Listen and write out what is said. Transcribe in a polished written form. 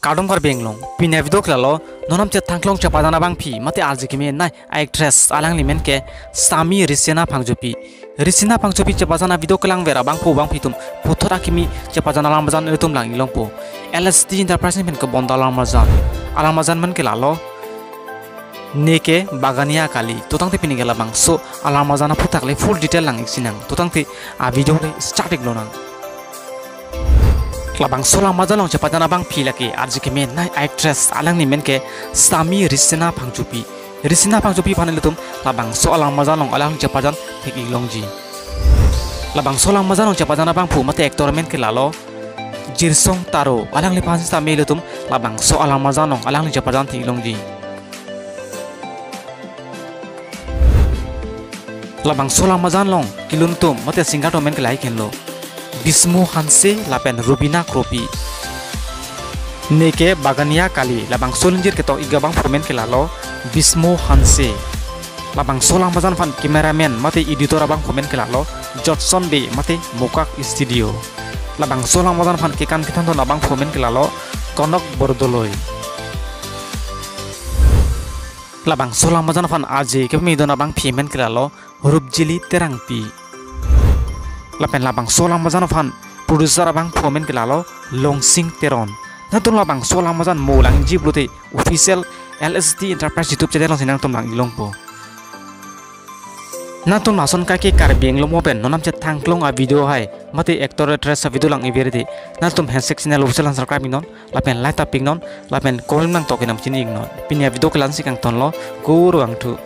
kadong kar benglong pina video klalo nonam che thanglong chapadana bang phi mate arji kimi nai actress alang limen ke sami risina phangjopi chapajana video klang vera bang phitum puthora kimi chapajana lambajan etum lang ilong po LSD enterprise men ke bondalang majan men ke lalo neke bagania kali tutang te pini gela bang so alamajana putakle full detail lang sinang tutang te a video le static lonang labang sola majalong chapatana bang philake arjike men nai actress alang ni men ke sami risina phangjopi phanelutum labang so alang majalong alang chapajan thiki longji labang sola majalong chapatana bang phu mate actor men ke lalo jirsong taro alang le pansa melutum labang so alang majalong alang chapajan thiki longji labang sola majalong kiluntum mate singato men ke lai kenlo Bismu Hanse lapen Rubina Kropi Neke Bagania Kali labang solinjir ketok igabang formen ke lalo Bismu Hanse labang solang mazan fan cameraman mate editor abang formen ke lalo Jodson B mate Mokak Studio labang solang mazan fan kekan kitanton abang formen ke lalo Konok Bordoloi labang solang mazan fan aje kepemidon abang piemen ke lalo Rubjili Terangpi lapen labang solang mazan fan producer abang fomen kelalo Longsing Teron natun labang solang mazan molang jiblute official LSD enterprise YouTube channel sinang tomlang ilongpo natun mason kake kar benglo mopen nonam chat thangklong a video hai mate actor actress video lang iberede natum handshake channel official subscribe non lapen like taping non lapen comment nang tokenam chini ignon pinya video kelan sikang tonlo guru angtu